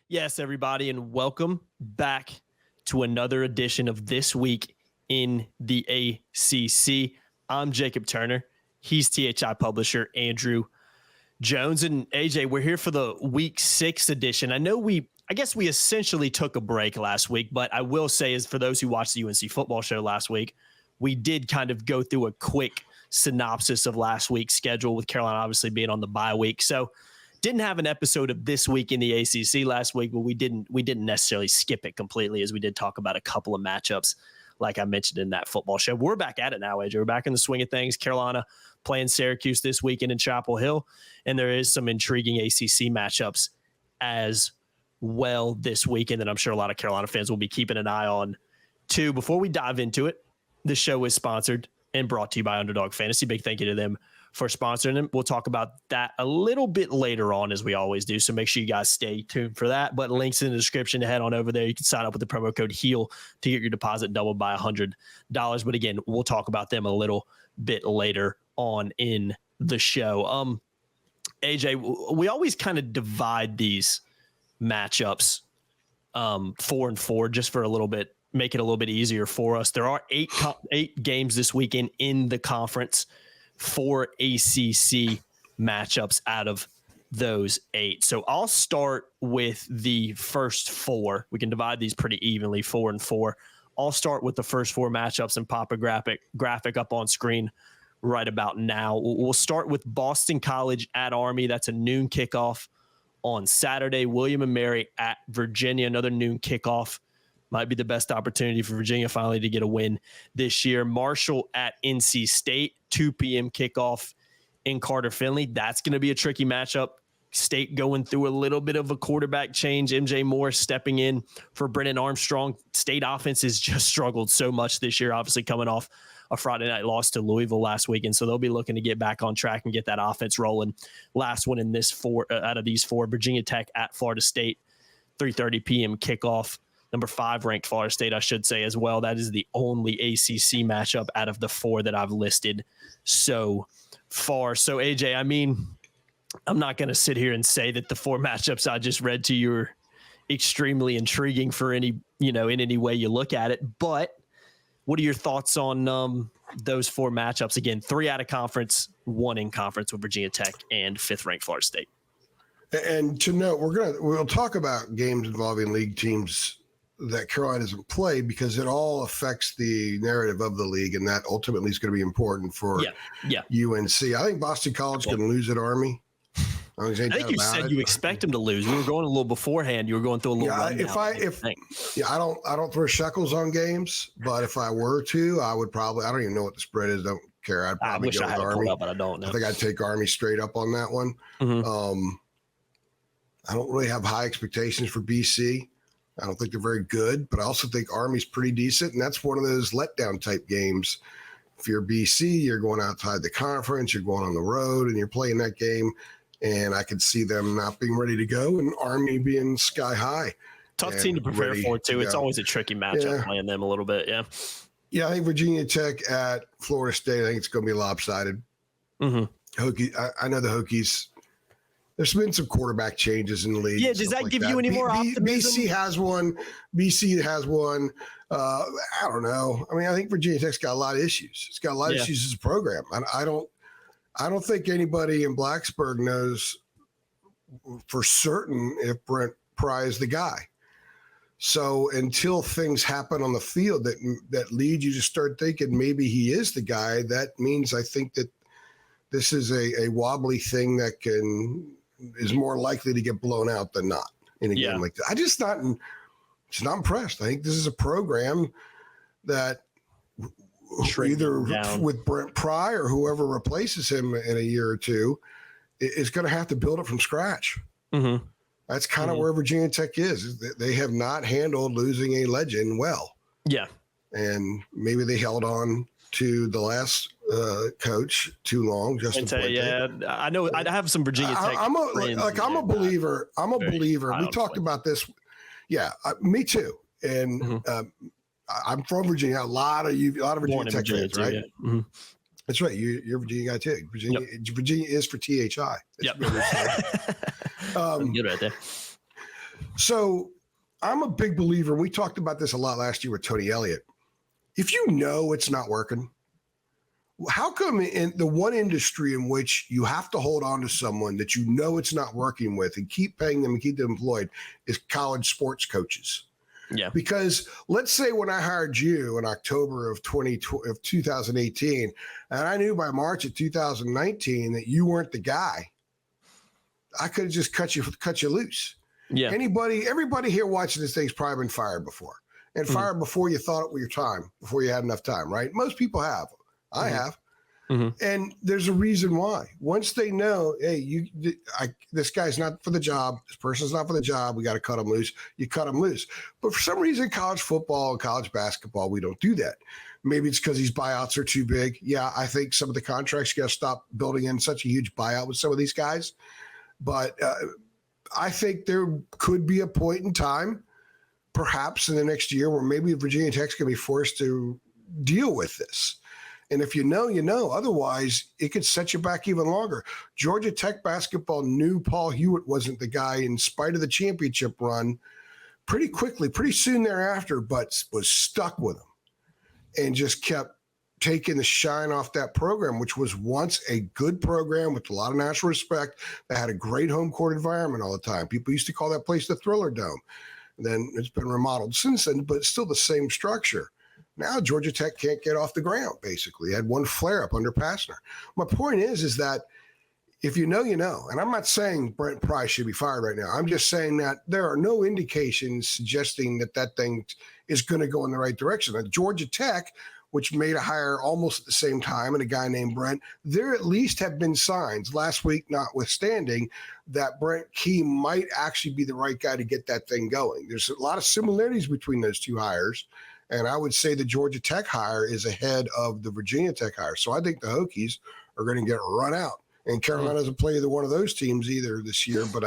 Yes, everybody, and welcome back to another edition of This Week in the ACC. I'm Jacob Turner. He's THI publisher Andrew Jones. And AJ, we're here for the Week 6 edition. I guess we essentially took a break last week, but I will say, is for those who watched the UNC football show last week, we did kind of go through a quick synopsis of last week's schedule, with Carolina obviously being on the bye week. So didn't have an episode of This Week in the ACC last week, but we didn't necessarily skip it completely, as we did talk about a couple of matchups like I mentioned in that football show. We're back at it now, AJ. We're back in the swing of things. Carolina playing Syracuse this weekend in Chapel Hill, and there is some intriguing ACC matchups as well this weekend that I'm sure a lot of Carolina fans will be keeping an eye on too. Before we dive into it, the show is sponsored and brought to you by Underdog Fantasy. Big thank you to them for sponsoring them. We'll talk about that a little bit later on, as we always do. So make sure you guys stay tuned for that. But links in the description to head on over there. You can sign up with the promo code HEAL to get your deposit doubled by $100. But again, we'll talk about them a little bit later on in the show. AJ, we always kind of divide these matchups 4 and 4 just for a little bit, make it a little bit easier for us. There are eight games this weekend in the conference, 4 ACC matchups out of those 8. So I'll start with the first 4. We can divide these pretty evenly, 4 and 4. I'll start with the first 4 matchups and pop a graphic up on screen right about now. We'll start with Boston College at Army. That's a noon kickoff on Saturday. William & Mary at Virginia, another noon kickoff. Might be the best opportunity for Virginia finally to get a win this year. Marshall at NC State, 2 p.m. kickoff in Carter Finley. That's going to be a tricky matchup. State going through a little bit of a quarterback change. MJ Moore stepping in for Brennan Armstrong. State offense has just struggled so much this year, obviously coming off a Friday night loss to Louisville last weekend. So they'll be looking to get back on track and get that offense rolling. Last one in this 4 out of these 4, Virginia Tech at Florida State, 3:30 p.m. kickoff. Number 5 ranked Florida State, I should say as well. That is the only ACC matchup out of the 4 that I've listed so far. So AJ, I mean, I'm not going to sit here and say that the 4 matchups I just read to you are extremely intriguing for any, in any way you look at it. But what are your thoughts on those 4 matchups? Again, 3 out of conference, 1 in conference with Virginia Tech and 5th ranked Florida State. And to note, we'll talk about games involving league teams that Carolina doesn't play, because it all affects the narrative of the league, and that ultimately is going to be important for UNC. I think Boston College can lose at Army. I think you said you expect them to lose. We were going a little beforehand. You were going through a little rundown. I don't throw shekels on games, but if I were to, I would probably. I don't even know what the spread is. Don't care. I'd probably go with Army. But I don't know. I think I'd take Army straight up on that one. Mm-hmm. I don't really have high expectations for BC. I don't think they're very good, but I also think Army's pretty decent, and that's one of those letdown type games. If you're BC, you're going outside the conference, you're going on the road, and you're playing that game, and I could see them not being ready to go, and Army being sky high. Tough team to prepare for, too. It's always a tricky matchup playing them a little bit, Yeah, I think Virginia Tech at Florida State, I think it's going to be lopsided. Mm-hmm. Hokie, I know the Hokies. There's been some quarterback changes in the league. Yeah, does that give you any more optimism? BC has one. I don't know. I mean, I think Virginia Tech's got a lot of issues. It's got a lot of issues as a program. I don't think anybody in Blacksburg knows for certain if Brent Pry is the guy. So until things happen on the field that lead you to start thinking maybe he is the guy, that means I think that this is a wobbly thing that is more likely to get blown out than not in a game like that. I'm just not impressed. I think this is a program that either with Brent Pry or whoever replaces him in a year or two is going to have to build it from scratch. Mm-hmm. That's kind of where Virginia Tech is. They have not handled losing a legend well. Yeah. And maybe they held on to the last coach too long. I know. I have some Virginia Tech. I'm a believer. We talked about this. Yeah, me too. And I'm from Virginia. A lot of Virginia Tech fans, right? Yeah. Mm-hmm. That's right. You're a Virginia guy too. Virginia is for THI. Yep. Good right there. So I'm a big believer. We talked about this a lot last year with Tony Elliott. If you know it's not working, how come in the one industry in which you have to hold on to someone that you know it's not working with and keep paying them and keep them employed is college sports coaches? Yeah. Because let's say when I hired you in October of 2018, and I knew by March of 2019 that you weren't the guy, I could have just cut you loose. Yeah. Everybody here watching this thing's probably been fired before, and fired before you thought it was your time, before you had enough time, right? Most people have. I have. And there's a reason why. Once they know, hey, this guy's not for the job, this person's not for the job, we got to cut him loose. You cut him loose. But for some reason, college football and college basketball, we don't do that. Maybe it's because these buyouts are too big. Yeah, I think some of the contracts, you got to stop building in such a huge buyout with some of these guys. But I think there could be a point in time, perhaps in the next year, where maybe Virginia Tech's going to be forced to deal with this. And if you know, you know. Otherwise, it could set you back even longer. Georgia Tech basketball knew Paul Hewitt wasn't the guy in spite of the championship run pretty quickly, pretty soon thereafter, but was stuck with him and just kept taking the shine off that program, which was once a good program with a lot of national respect that had a great home court environment all the time. People used to call that place the Thriller Dome. And then it's been remodeled since then, but it's still the same structure. Now Georgia Tech can't get off the ground, basically. Had one flare-up under Pastner. My point is that if you know, you know. And I'm not saying Brent Price should be fired right now. I'm just saying that there are no indications suggesting that thing is going to go in the right direction. Like Georgia Tech, which made a hire almost at the same time, and a guy named Brent, there at least have been signs, last week notwithstanding, that Brent Key might actually be the right guy to get that thing going. There's a lot of similarities between those two hires. And I would say the Georgia Tech hire is ahead of the Virginia Tech hire. So I think the Hokies are going to get run out. And Carolina doesn't play either one of those teams either this year. But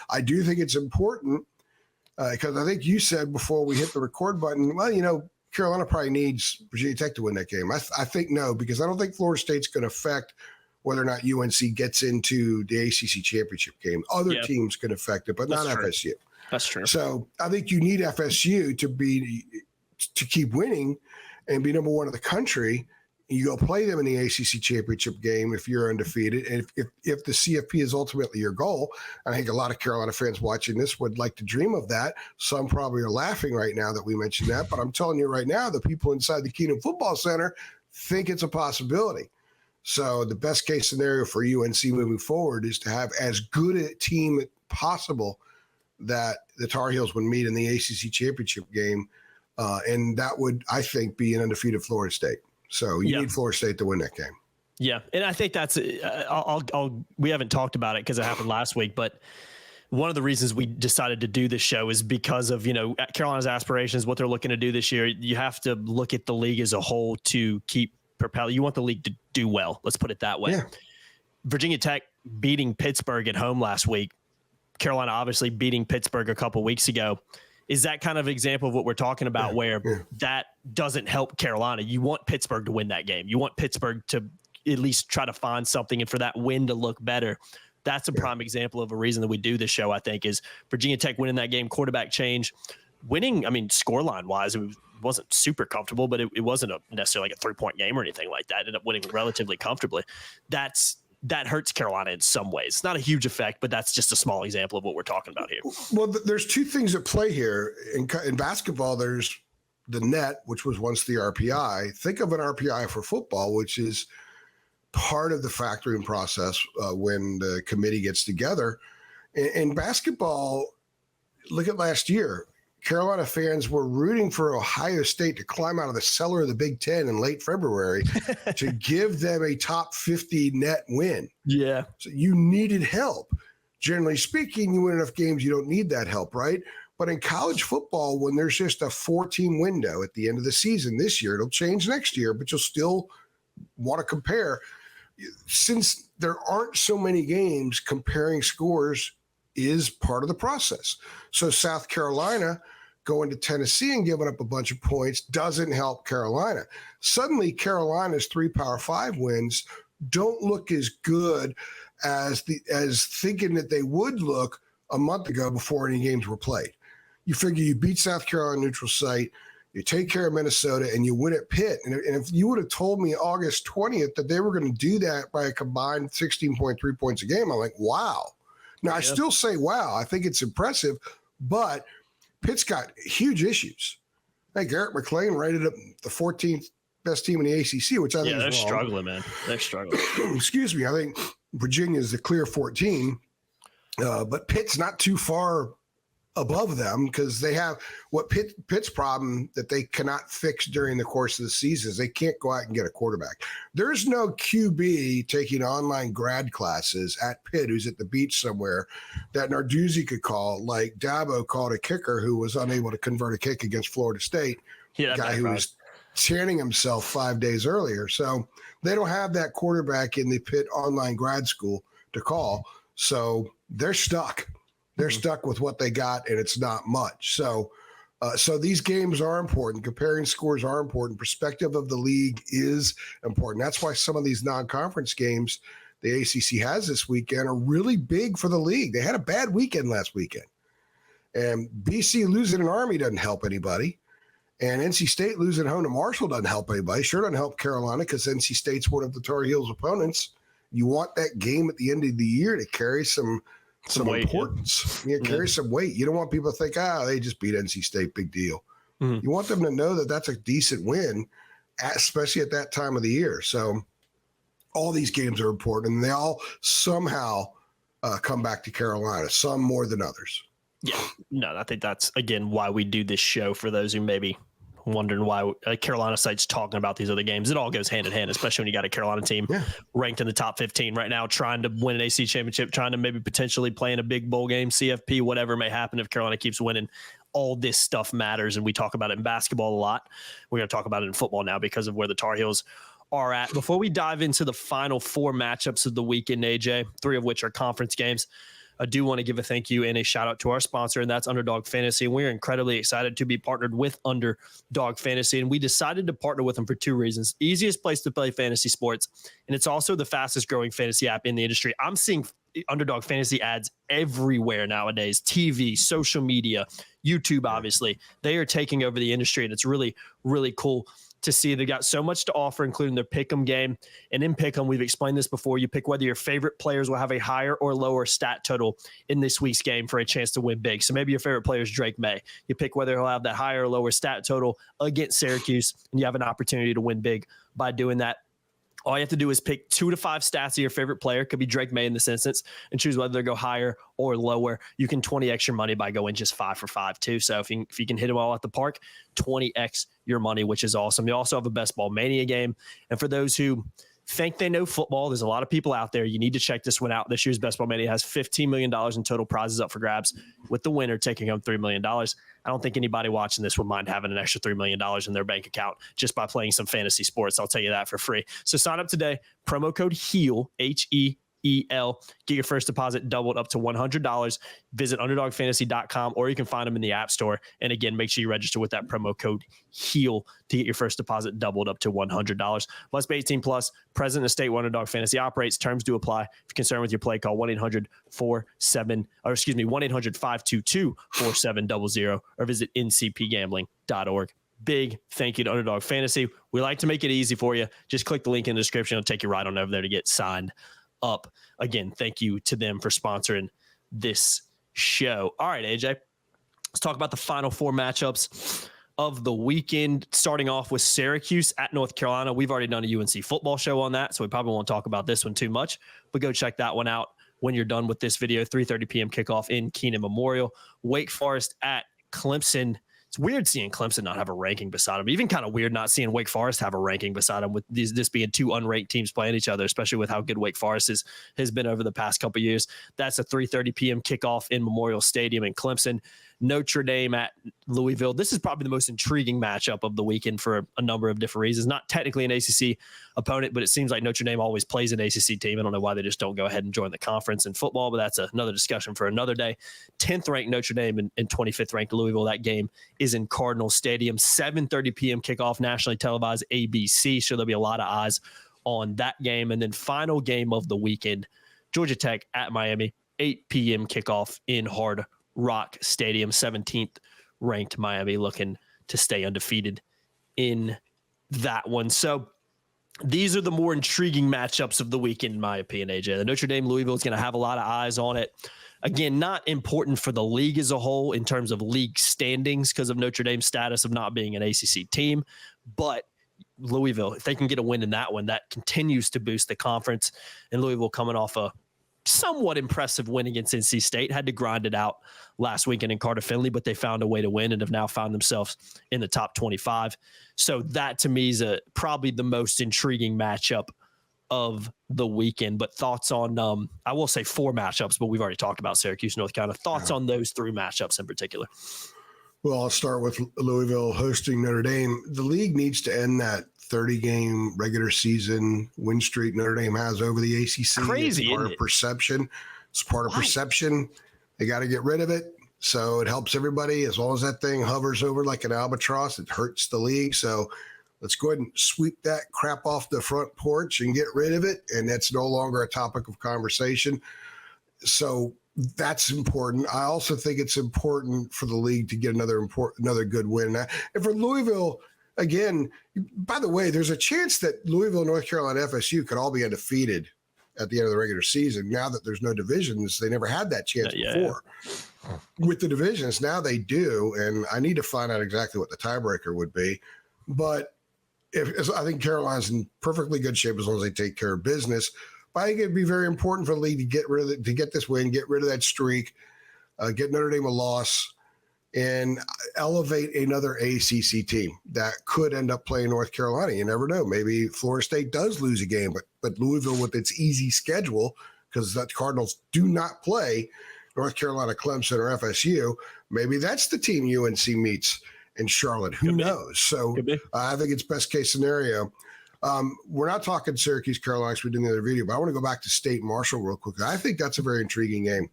I do think it's important because I think you said before we hit the record button, well, you know, Carolina probably needs Virginia Tech to win that game. I think no, because I don't think Florida State's going to affect whether or not UNC gets into the ACC championship game. Other teams can affect it, but not FSU. That's true. So I think you need FSU to keep winning and be number one in the country. You go play them in the ACC championship game if you're undefeated. And if the CFP is ultimately your goal, I think a lot of Carolina fans watching this would like to dream of that. Some probably are laughing right now that we mentioned that, but I'm telling you right now, the people inside the Keenum Football Center think it's a possibility. So the best case scenario for UNC moving forward is to have as good a team possible that the Tar Heels would meet in the ACC championship game. And that would, I think, be an undefeated Florida State. So you need Florida State to win that game. Yeah. And I think that's, we haven't talked about it because it happened last week, but one of the reasons we decided to do this show is because of, you know, Carolina's aspirations, what they're looking to do this year. You have to look at the league as a whole to keep propelling. You want the league to do well. Let's put it that way. Yeah. Virginia Tech beating Pittsburgh at home last week. Carolina obviously beating Pittsburgh a couple weeks ago. Is that kind of example of what we're talking about where that doesn't help Carolina? You want Pittsburgh to win that game. You want Pittsburgh to at least try to find something and for that win to look better. That's a prime example of a reason that we do this show, I think, is Virginia Tech winning that game, quarterback change, winning. I mean, scoreline wise, it wasn't super comfortable, but it wasn't necessarily like a 3-point game or anything like that. It ended up winning relatively comfortably. That hurts Carolina in some ways. It's not a huge effect, but that's just a small example of what we're talking about here. Well, there's two things at play here. In basketball, there's the net, which was once the RPI. Think of an RPI for football, which is part of the factoring process when the committee gets together. In basketball, look at last year. Carolina fans were rooting for Ohio State to climb out of the cellar of the Big Ten in late February to give them a top 50 net win. Yeah. So you needed help. Generally speaking, you win enough games, you don't need that help, right? But in college football, when there's just a 4-team window at the end of the season this year, it'll change next year, but you'll still want to compare. Since there aren't so many games, comparing scores is part of the process. So South Carolina going to Tennessee and giving up a bunch of points doesn't help Carolina. Suddenly Carolina's 3 Power 5 wins don't look as good as thinking that they would look a month ago before any games were played. You figure you beat South Carolina neutral site, you take care of Minnesota, and you win at Pitt. And if you would have told me August 20th that they were going to do that by a combined 16.3 points a game, I'm like, wow. Now, I still say, wow, I think it's impressive, but Pitt's got huge issues. Hey, Garrett McLean rated up the 14th best team in the ACC, which I think is they're wrong. struggling, man. They're struggling. Excuse me. I think Virginia is the clear 14, but Pitt's not too far above them because they have what Pitt's problem that they cannot fix during the course of the season is they can't go out and get a quarterback. There's no QB taking online grad classes at Pitt who's at the beach somewhere that Narduzzi could call, like Dabo called a kicker who was unable to convert a kick against Florida State, guy who was tanning himself 5 days earlier. So they don't have that quarterback in the Pitt online grad school to call. So they're stuck. They're stuck with what they got, and it's not much. So these games are important. Comparing scores are important. Perspective of the league is important. That's why some of these non-conference games the ACC has this weekend are really big for the league. They had a bad weekend last weekend. And BC losing an Army doesn't help anybody. And NC State losing home to Marshall doesn't help anybody. Sure doesn't help Carolina because NC State's one of the Tar Heels' opponents. You want that game at the end of the year to carry some weight, importance. Yeah. Carry some weight. You don't want people to think, they just beat NC State, big deal. Mm-hmm. You want them to know that that's a decent win, especially at that time of the year. So all these games are important, and they all somehow come back to Carolina, some more than others. Yeah, no, I think that's, again, why we do this show for those who maybe wondering why Carolina site's talking about these other games. It all goes hand in hand, especially when you got a Carolina team ranked in the top 15 right now, trying to win an ACC championship, trying to maybe potentially play in a big bowl game, CFP, whatever may happen if Carolina keeps winning. All this stuff matters, and we talk about it in basketball a lot. We're going to talk about it in football now because of where the Tar Heels are at. Before we dive into the final four matchups of the weekend, AJ, 3 of which are conference games, I do want to give a thank you and a shout out to our sponsor, and that's Underdog Fantasy. And we're incredibly excited to be partnered with Underdog Fantasy. And we decided to partner with them for 2 reasons. Easiest place to play fantasy sports, and it's also the fastest growing fantasy app in the industry. I'm seeing Underdog Fantasy ads everywhere nowadays. TV, social media, YouTube, obviously. They are taking over the industry, and it's really, really cool to see. They got so much to offer, including their Pick'em game. And in Pick'em, we've explained this before, you pick whether your favorite players will have a higher or lower stat total in this week's game for a chance to win big. So maybe your favorite player is Drake May. You pick whether he'll have that higher or lower stat total against Syracuse, and you have an opportunity to win big by doing that. All you have to do is pick 2 to 5 stats of your favorite player. Could be Drake May in this instance, and choose whether they go higher or lower. You can 20x your money by going just 5 for 5 too. So if you can hit them all at the park, 20x your money, which is awesome. You also have a Best Ball Mania game. And for those who think they know football, there's a lot of people out there. You need to check this one out. This year's Best Ball Mania has $15 million in total prizes up for grabs, with the winner taking home $3 million. I don't think anybody watching this would mind having an extra $3 million in their bank account just by playing some fantasy sports. I'll tell you that for free. So sign up today. Promo code HEAL, HEEL. Get your first deposit doubled up to $100. Visit UnderdogFantasy.com, or you can find them in the App Store. And again, make sure you register with that promo code HEAL to get your first deposit doubled up to $100. Must be 18 plus. Present in the state where Underdog Fantasy operates. Terms do apply. If you're concerned with your play, call 1-800-522-4700 or visit ncpgambling.org. Big thank you to Underdog Fantasy. We like to make it easy for you. Just click the link in the description. It'll take you right on over there to get signed up. Again, thank you to them for sponsoring this show. All right, AJ, let's talk about the final 4 matchups of the weekend, starting off with Syracuse at North Carolina. We've already done a UNC football show on that, so we probably won't talk about this one too much, but go check that one out when you're done with this video. 3:30 p.m. kickoff in Keenan Memorial. Wake Forest at Clemson. It's weird seeing Clemson not have a ranking beside them. Even kind of weird not seeing Wake Forest have a ranking beside them, with this being 2 unranked teams playing each other, especially with how good Wake Forest has been over the past couple of years. That's a 3:30 p.m. kickoff in Memorial Stadium in Clemson. Notre Dame at Louisville. This is probably the most intriguing matchup of the weekend for a number of different reasons. Not technically an ACC opponent, but it seems like Notre Dame always plays an ACC team. I don't know why they just don't go ahead and join the conference in football, but that's another discussion for another day. 10th ranked Notre Dame and 25th ranked Louisville. That game is in Cardinal Stadium. 7:30 p.m. kickoff, nationally televised ABC. So there'll be a lot of eyes on that game. And then final game of the weekend, Georgia Tech at Miami. 8 p.m. kickoff in Hard Rock Stadium. 17th ranked Miami looking to stay undefeated in that one. So these are the more intriguing matchups of the weekend, in my opinion, AJ. The Notre Dame Louisville is going to have a lot of eyes on it. Again, not important for the league as a whole in terms of league standings because of Notre Dame's status of not being an ACC team. But Louisville, if they can get a win in that one, that continues to boost the conference. And Louisville coming off a somewhat impressive win against NC State, had to grind it out last weekend in Carter Finley, but they found a way to win and have now found themselves in the top 25. So that to me is probably the most intriguing matchup of the weekend. But thoughts on, I will say 4 matchups, but we've already talked about Syracuse, North Carolina. Thoughts on those 3 matchups in particular? Well, I'll start with Louisville hosting Notre Dame. The league needs to end that 30-game regular season win streak Notre Dame has over the ACC. Crazy, it's part of perception. It's part of perception. They got to get rid of it. So it helps everybody. As long as that thing hovers over like an albatross, it hurts the league. So let's go ahead and sweep that crap off the front porch and get rid of it. And that's no longer a topic of conversation. So that's important. I also think it's important for the league to get another good win. And for Louisville, again, by the way, there's a chance that Louisville, North Carolina, FSU could all be undefeated at the end of the regular season. Now that there's no divisions, they never had that chance before. Yeah. With the divisions, now they do, and I need to find out exactly what the tiebreaker would be. But I think Carolina's in perfectly good shape as long as they take care of business. But I think it'd be very important for the league to get rid of to get this win, get rid of that streak, get Notre Dame a loss, and elevate another ACC team that could end up playing North Carolina. You never know. Maybe Florida State does lose a game, but Louisville with its easy schedule, because the Cardinals do not play North Carolina, Clemson, or FSU, maybe that's the team UNC meets in Charlotte. Who knows? So I think it's best case scenario. We're not talking Syracuse, Carolina, because we did in the other video, but I want to go back to State Marshall real quick. I think that's a very intriguing game.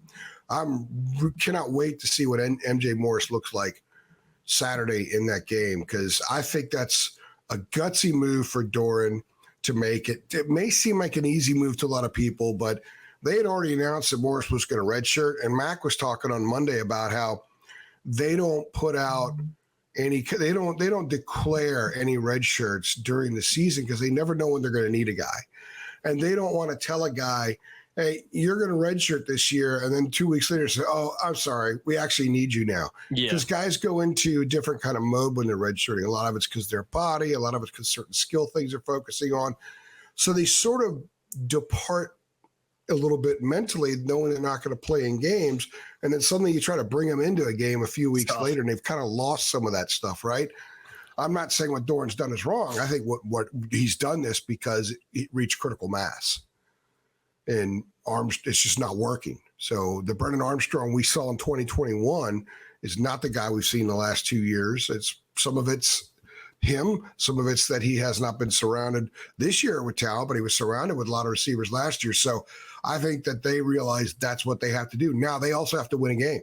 Cannot wait to see what MJ Morris looks like Saturday in that game, because I think that's a gutsy move for Doran to make it. It may seem like an easy move to a lot of people, but they had already announced that Morris was going to redshirt, and Mac was talking on Monday about how they don't put out they don't declare any red shirts during the season because they never know when they're going to need a guy, and they don't want to tell a guy, hey, you're going to redshirt this year, and then 2 weeks later say, oh, I'm sorry, we actually need you now. Because guys go into a different kind of mode when they're redshirting. A lot of it's because their body, a lot of it's because certain skill things they're focusing on. So they sort of depart a little bit mentally, knowing they're not going to play in games, and then suddenly you try to bring them into a game a few weeks later, and they've kind of lost some of that stuff, right? I'm not saying what Doran's done is wrong. I think what he's done this because it reached critical mass. And it's just not working. So the Brennan Armstrong we saw in 2021 is not the guy we've seen the last 2 years. Some of it's him. Some of it's that he has not been surrounded this year with talent, but he was surrounded with a lot of receivers last year. So I think that they realize that's what they have to do. Now they also have to win a game.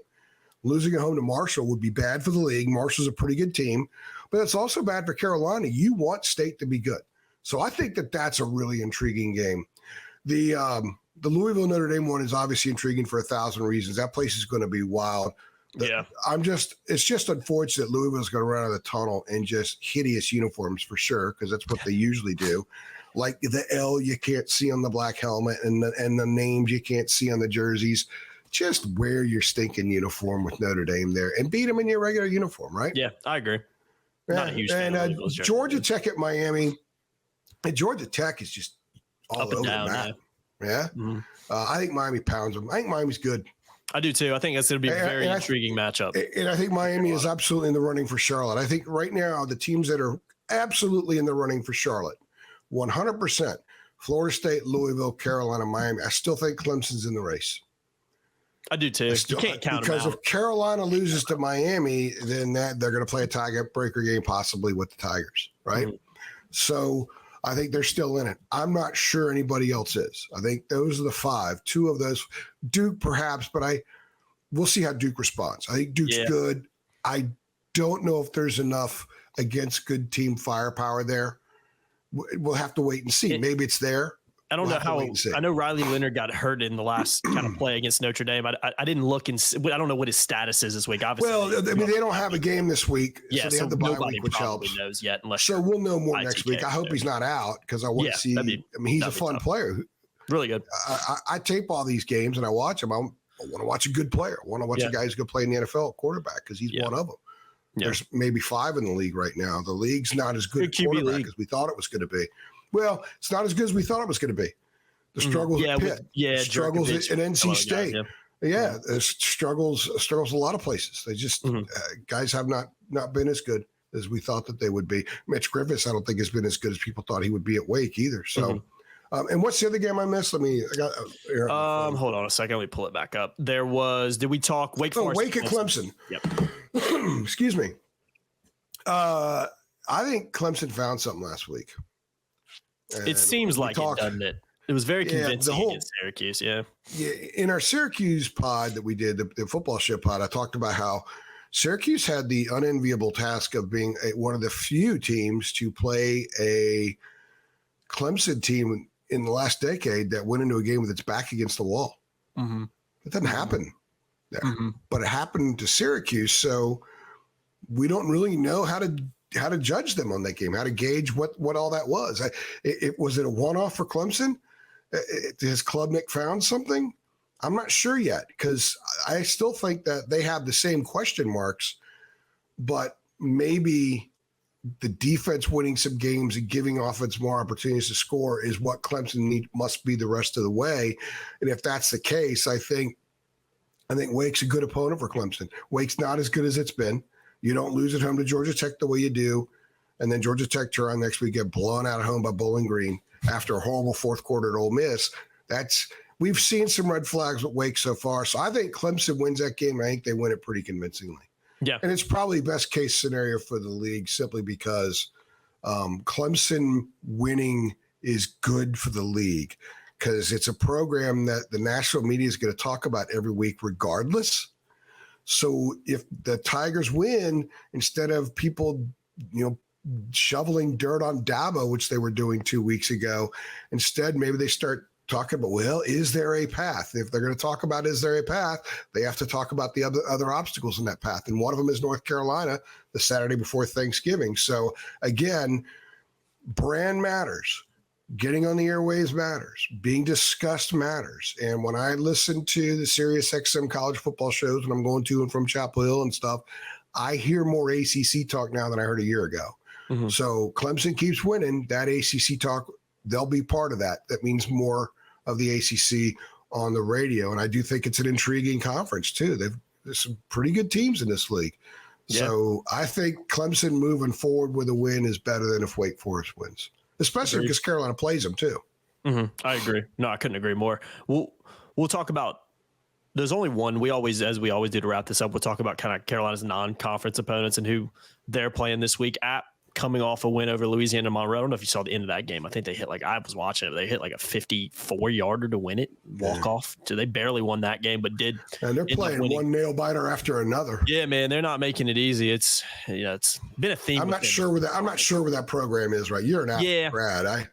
Losing at home to Marshall would be bad for the league. Marshall's a pretty good team, but it's also bad for Carolina. You want State to be good. So I think that that's a really intriguing game. The Louisville Notre Dame one is obviously intriguing for 1,000 reasons. That place is going to be wild. It's just unfortunate Louisville's going to run out of the tunnel in just hideous uniforms for sure, because that's what they usually do. Like the L you can't see on the black helmet and the names you can't see on the jerseys. Just wear your stinking uniform with Notre Dame there and beat them in your regular uniform, right? Yeah, I agree. Not a huge fan of Louisville's jersey. Georgia Tech at Miami. And Georgia Tech is just all up and over down, the map. Yeah. Mm-hmm. I think Miami pounds them. I think Miami's good. I do too. I think that's going to be a very intriguing matchup. And I think Miami is absolutely in the running for Charlotte. I think right now the teams that are absolutely in the running for Charlotte, 100%, Florida State, Louisville, Carolina, Miami. I still think Clemson's in the race. I do too. You can't count them out. Because if Carolina loses to Miami, then they're going to play a tiebreaker game possibly with the Tigers, right? Mm-hmm. So I think they're still in it. I'm not sure anybody else is. I think those are the 5. 2 of those, Duke perhaps, but we'll see how Duke responds. I think Duke's good. I don't know if there's enough against good team firepower there. We'll have to wait and see. Maybe it's there. I don't We'll know have to how. wait and see. I know Riley Leonard got hurt in the last kind of play against Notre Dame. I didn't look and I don't know what his status is this week. Obviously, Well, I mean, they don't have a game this week, yeah, so they have the bye nobody week, which probably helps. knows yet. Unless So we'll know more ITK next week. I hope there. he's not out because I want to see. I mean, he's a fun player. Really good. I tape all these games and I watch them. I want to watch a good player. I want to watch a guy who's going to play in the NFL quarterback because he's one of them. Yeah. There's maybe 5 in the league right now. The league's not as good at quarterback as we thought it was going to be. Well, it's not as good as we thought it was going to be. The struggles at Pitt, the struggles at NC State. There's struggles a lot of places. They just guys have not been as good as we thought that they would be. Mitch Griffiths, I don't think has been as good as people thought he would be at Wake either. So. And what's the other game I missed? Hold on a second. Let me pull it back up. Did we talk Wake Forest? Wake at Clemson. Yep. Excuse me. I think Clemson found something last week. It seems like it, doesn't it? It was very convincing against Syracuse. Yeah. In our Syracuse pod that we did, the football show pod, I talked about how Syracuse had the unenviable task of being one of the few teams to play a Clemson team in the last decade that went into a game with its back against the wall. It doesn't happen there, but it happened to Syracuse. So we don't really know how to judge them on that game, how to gauge what all that was. Was it a one-off for Clemson? Has Klubnik found something? I'm not sure yet because I still think that they have the same question marks, but maybe the defense winning some games and giving offense more opportunities to score is what Clemson must be the rest of the way. And if that's the case, I think Wake's a good opponent for Clemson. Wake's not as good as it's been. You don't lose at home to Georgia Tech the way you do. And then Georgia Tech turn next week, get blown out at home by Bowling Green after a horrible fourth quarter at Ole Miss. We've seen some red flags with Wake so far. So I think Clemson wins that game. I think they win it pretty convincingly. Yeah. And it's probably best case scenario for the league simply because Clemson winning is good for the league because it's a program that the national media is going to talk about every week regardless. So if the Tigers win, instead of people, shoveling dirt on Dabo, which they were doing 2 weeks ago, instead maybe they start talking about, well, is there a path? If they're going to talk about is there a path, they have to talk about the other obstacles in that path. And one of them is North Carolina, the Saturday before Thanksgiving. So again, brand matters. Getting on the airwaves matters. Being discussed matters. And when I listen to the Sirius XM college football shows, when I'm going to and from Chapel Hill and stuff, I hear more ACC talk now than I heard a year ago. So Clemson keeps winning. That ACC talk, they'll be part of that. That means more of the ACC on the radio. And I do think it's an intriguing conference too. There's some pretty good teams in this league. Yeah. So I think Clemson moving forward with a win is better than if Wake Forest wins, especially because Carolina plays them too. I agree. No, I couldn't agree more. We'll talk about, there's only one. As we always do to wrap this up, we'll talk about kind of Carolina's non-conference opponents and who they're playing this week. App coming off a win over Louisiana Monroe. I don't know if you saw the end of that game. I think they hit I was watching it. They hit a 54-yarder to win it, walk off. So they barely won that game, but did. And they're playing one nail biter after another. Yeah, man, they're not making it easy. It's been a theme. I'm not sure where that program is. Right, you're an App grad.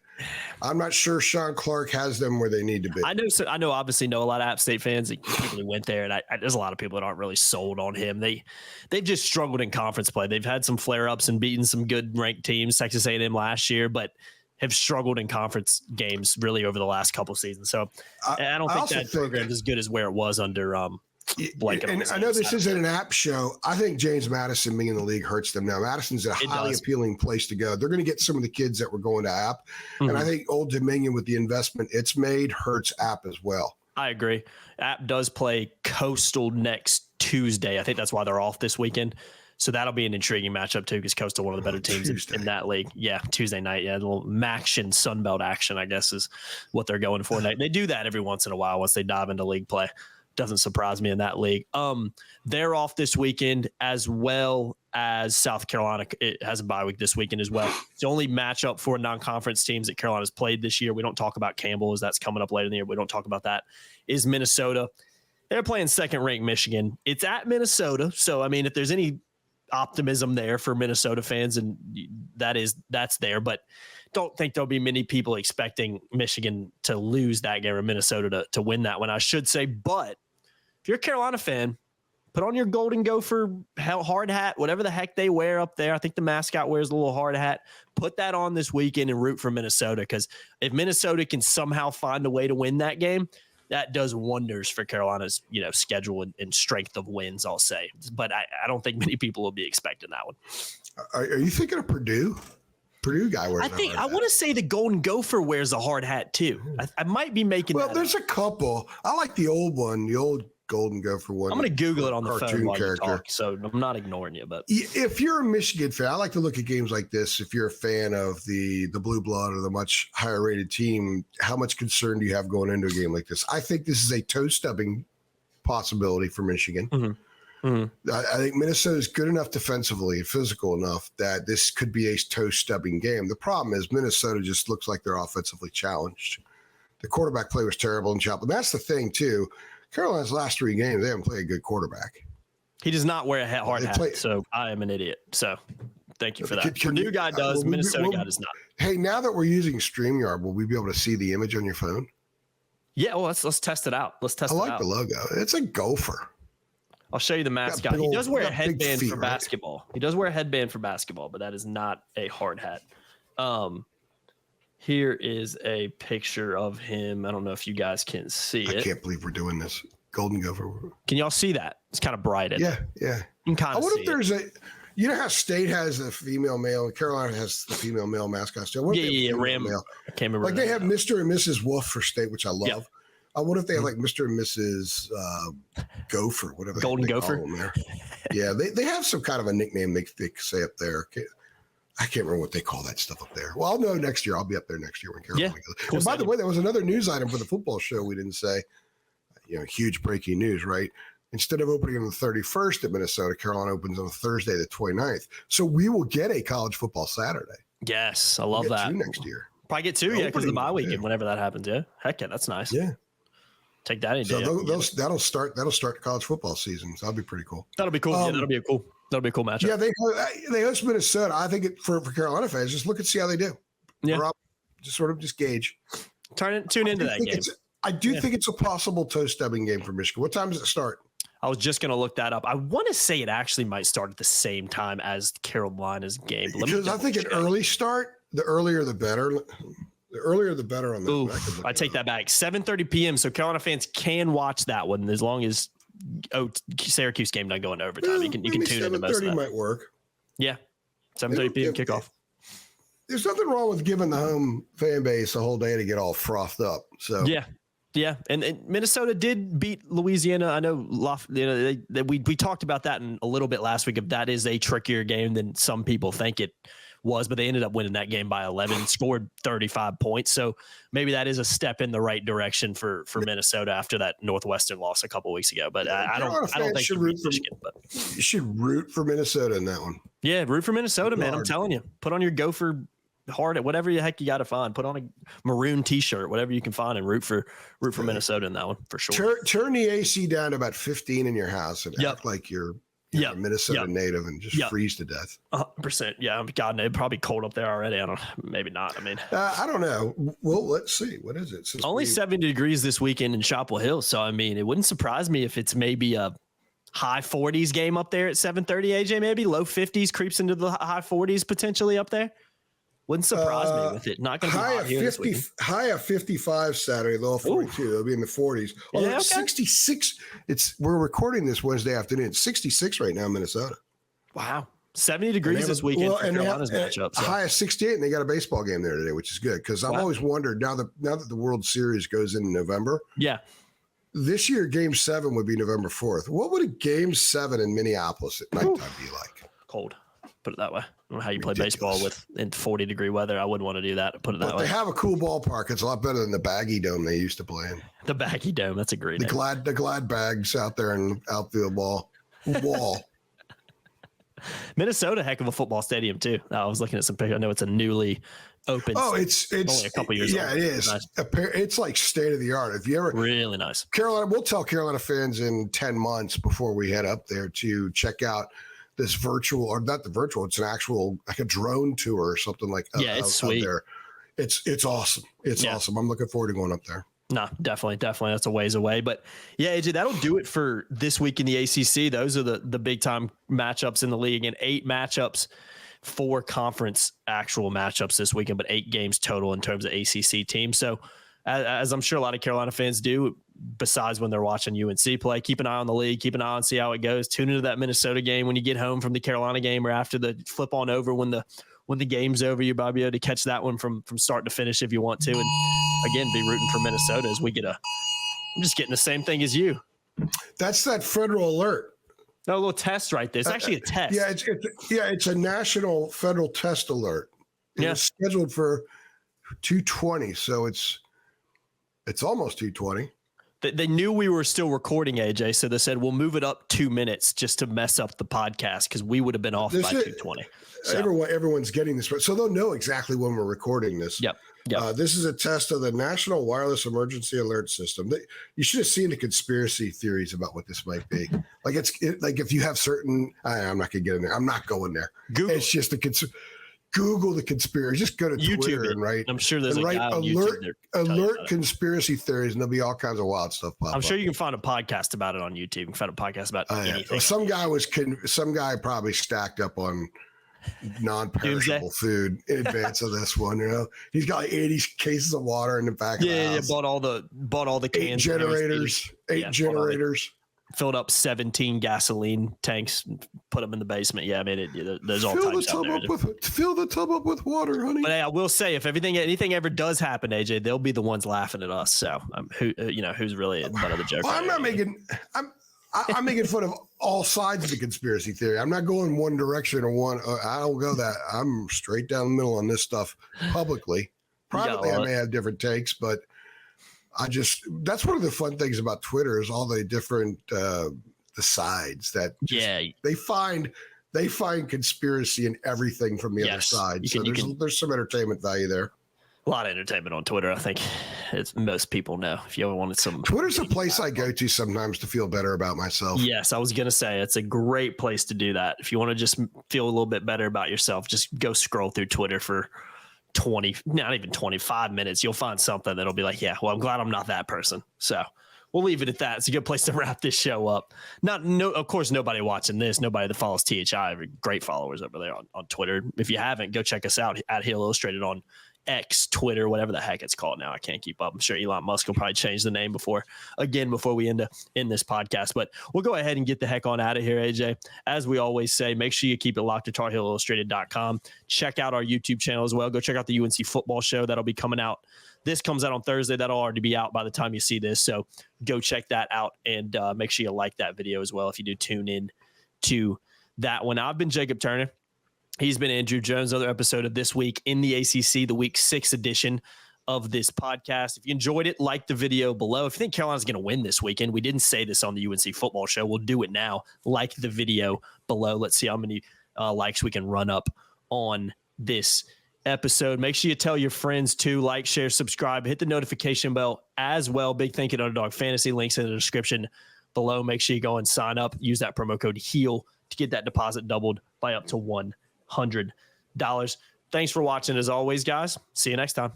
I'm not sure Sean Clark has them where they need to be. I know. Obviously, know a lot of App State fans. People who went there, and there's a lot of people that aren't really sold on him. They've just struggled in conference play. They've had some flare ups and beaten some good ranked teams, Texas A&M last year, but have struggled in conference games really over the last couple of seasons. So I don't think that program is as good as where it was under Blake. And I know this isn't an App show. I think James Madison being in the league hurts them now. Madison's a highly appealing place to go. They're going to get some of the kids that were going to App. And I think Old Dominion, with the investment it's made, hurts App as well. I agree. App does play Coastal next Tuesday. I think that's why they're off this weekend. So that'll be an intriguing matchup too, because Coastal, one of the better teams in that league. Yeah, Tuesday night. Yeah, a little Maction Sunbelt action, I guess, is what they're going for. They do that every once in a while once they dive into league play. Doesn't surprise me in that league. They're off this weekend as well as South Carolina. It has a bye week this weekend as well. It's the only matchup for non-conference teams that Carolina's played this year. We don't talk about Campbell as that's coming up later in the year. We don't talk about that. Is Minnesota. They're playing second-ranked Michigan. It's at Minnesota. So, I mean, if there's any optimism there for Minnesota fans, and that's there. But don't think there'll be many people expecting Michigan to lose that game or Minnesota to win that one, I should say. But if you're a Carolina fan, put on your Golden Gopher hard hat, whatever the heck they wear up there. I think the mascot wears a little hard hat. Put that on this weekend and root for Minnesota, because if Minnesota can somehow find a way to win that game, that does wonders for Carolina's, schedule and strength of wins, I'll say. But I don't think many people will be expecting that one. Are you thinking of Purdue? Purdue guy wears I want to say the Golden Gopher wears a hard hat too. I might be making that there's up. a couple. I like the old one, the old Golden Gopher one. I'm going to Google it on the phone while you character. talk, so I'm not ignoring you. But if you're a Michigan fan, I like to look at games like this. If you're a fan of the blue blood or the much higher rated team, how much concern do you have going into a game like this? I think this is a toe stubbing possibility for Michigan. Mm-hmm. Mm-hmm. I think Minnesota is good enough defensively and physical enough that this could be a toe stubbing game. The problem is Minnesota just looks like they're offensively challenged. The quarterback play was terrible in Chapel. That's the thing too. Carolina's last 3 games, they haven't played a good quarterback. He does not wear a hard hat, so I am an idiot. So thank you for that. Purdue guy does, Minnesota guy does not. Hey, now that we're using StreamYard, will we be able to see the image on your phone? Yeah, well, let's test it out. Let's test it out. I like the logo. It's a gopher. I'll show you the mascot. He does wear a headband for right? basketball. He does wear a headband for basketball, but that is not a hard hat. Here is a picture of him. I don't know if you guys can see it. I can't believe we're doing this. Golden Gopher. Can y'all see that? It's kind of bright. Yeah. You can kind of see if there's you know how State has the female male and Carolina has the female male mascot still? Yeah. Ram. Male? I can't remember. Like they have Mr. and Mrs. Wolf for State, which I love. Yeah. I wonder if they have like Mr. and Mrs. Gopher, whatever. Golden Gopher. Yeah, they have some kind of a nickname they say up there. I can't remember what they call that stuff up there. Well, I'll know next year. I'll be up there next year when Carolina goes. And by the way, there was another news item for the football show we didn't say. Huge breaking news, right? Instead of opening on the 31st at Minnesota, Carolina opens on Thursday, the 29th. So we will get a college football Saturday. Yes, I love that. 2 next year. Probably get 2, because of the bye weekend, whenever that happens. Yeah, heck yeah, that's nice. Yeah. Take that any day. So that'll start the college football season. So that'll be pretty cool. That'll be cool. That'll be a cool matchup. Yeah, they host Minnesota. I think for Carolina fans, just look and see how they do. Yeah. Just gauge. Tune into that game. I do think it's a possible toe stubbing game for Michigan. What time does it start? I was just going to look that up. I want to say it actually might start at the same time as Carolina's game. Because I think an early start, the earlier the better. The earlier the better on that. Ooh, I take that back. 7:30 p.m. So Carolina fans can watch that one as long as Syracuse game doesn't go into overtime. You can tune into most of that. Might work. Yeah, 7:30 p.m. kickoff. There's nothing wrong with giving the home fan base a whole day to get all frothed up. So yeah, and Minnesota did beat Louisiana. I know, we talked about that in a little bit last week. If that is a trickier game than some people think it was, but they ended up winning that game by 11, scored 35 points. So maybe that is a step in the right direction for Minnesota after that Northwestern loss a couple weeks ago. But I don't think you should root for Minnesota in that one. Yeah, root for Minnesota, man. I'm telling you, put on your Gopher hard at whatever the heck you got to find. Put on a maroon T-shirt, whatever you can find, and root for Minnesota in that one for sure. Turn the AC down to about 15 in your house and act like you're a Minnesota native and just freeze to death. 100%. Yeah. God, it's probably cold up there already. Maybe not. I mean, I don't know. Well, let's see. What is it? Only 70 degrees this weekend in Chapel Hill. So, I mean, it wouldn't surprise me if it's maybe a high 40s game up there at 7:30, AJ, maybe low 50s creeps into the high 40s potentially up there. Wouldn't surprise me with it. Not going to be hot here this weekend. High of 55 Saturday, low of 42. It'll be in the 40s. Although 66. We're recording this Wednesday afternoon. It's 66 right now in Minnesota. Wow. 70 degrees this weekend for Carolina's matchup. So. High of 68, and they got a baseball game there today, which is good because I've always wondered now that the World Series goes in November. Yeah. This year, Game 7 would be November 4th. What would a Game 7 in Minneapolis at nighttime be like? Cold. Put it that way. I don't know how you play baseball in 40-degree weather. I wouldn't want to do that. Put it that way. They have a cool ballpark. It's a lot better than the baggy dome they used to play in. The baggy dome. That's a great name. The glad bags out there and outfield wall. Minnesota, heck of a football stadium too. I was looking at some pictures. I know it's a newly open. Oh, it's only a couple years old. Yeah, it is. Nice. It's like state of the art. If you ever really nice. Carolina, we'll tell Carolina fans in 10 months before we head up there to check out this virtual, or not the virtual, it's an actual like a drone tour or something like it's sweet. it's awesome. It's awesome. I'm looking forward to going up there. No, definitely. That's a ways away. But yeah, AJ, that'll do it for this week in the ACC. Those are the big time matchups in the league, and 8 matchups, 4 conference actual matchups this weekend, but 8 games total in terms of ACC teams. So as I'm sure a lot of Carolina fans do, besides when they're watching UNC play, keep an eye on the league, keep an eye on, see how it goes. Tune into that Minnesota game when you get home from the Carolina game, or after the flip on over when the game's over. You'll probably be able to catch that one from start to finish if you want to. And again, be rooting for Minnesota as we get I'm just getting the same thing as you. That's that federal alert. No, a little test right there. It's actually a test. It's a national federal test alert. It's scheduled for 2:20, so it's almost 2:20. They knew we were still recording, AJ, so they said we'll move it up 2 minutes just to mess up the podcast because we would have been off by 2:20. So. Everyone's getting this, so they'll know exactly when we're recording this. Yep. This is a test of the National Wireless Emergency Alert System. You should have seen the conspiracy theories about what this might be. Like like if you have certain, I'm not going to get in there. I'm not going there. Google. It's just Google the conspiracy. Just go to Twitter and write. I'm sure there's a guy on alert conspiracy theories, and there'll be all kinds of wild stuff pop up. I'm sure you can find a podcast about it on YouTube. You can find a podcast about anything. Some guy probably stacked up on non-perishable food in advance of this one. He's got like 80 cases of water in the back of the house. Bought all the cans. 8 generators. Filled up 17 gasoline tanks, put them in the basement. Yeah, I mean, there's all types out there. Fill the tub up with water, honey. But hey, I will say, if anything ever does happen, AJ, they'll be the ones laughing at us. So, who's really butt of the joke? Well, I'm making fun of all sides of the conspiracy theory. I'm not going one direction or one. I don't go that. I'm straight down the middle on this stuff publicly. Privately, I may have different takes, but that's one of the fun things about Twitter is all the different the sides that they find conspiracy in everything from the other side. So there's some entertainment value there. A lot of entertainment on Twitter, I think, as most people know. If you ever wanted some, Twitter's a place I go to sometimes to feel better about myself. Yes, I was gonna say it's a great place to do that. If you want to just feel a little bit better about yourself, just go scroll through Twitter for not even 25 minutes. You'll find something that'll be like, yeah, well, I'm glad I'm not that person. So we'll leave it at that. It's a good place to wrap this show up. Of course, nobody watching this, nobody that follows THI, great followers over there on Twitter. If you haven't, go check us out at Heel Illustrated on X, Twitter, whatever the heck it's called now. I can't keep up. I'm sure Elon Musk will probably change the name before we end this podcast. But we'll go ahead and get the heck on out of here, AJ. As we always say, make sure you keep it locked to TarHeelIllustrated.com. Check out our YouTube channel as well. Go check out the UNC football show. That'll be coming out. This comes out on Thursday. That'll already be out by the time you see this. So go check that out and make sure you like that video as well if you do tune in to that one. I've been Jacob Turner. He's been Andrew Jones, another episode of This Week in the ACC, the Week 6 edition of this podcast. If you enjoyed it, like the video below. If you think Carolina's going to win this weekend, we didn't say this on the UNC football show. We'll do it now. Like the video below. Let's see how many likes we can run up on this episode. Make sure you tell your friends to like, share, subscribe, hit the notification bell as well. Big thank you to Underdog Fantasy. Links in the description below. Make sure you go and sign up. Use that promo code HEAL to get that deposit doubled by up to $100. Thanks for watching as always, guys. See you next time.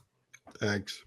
Thanks.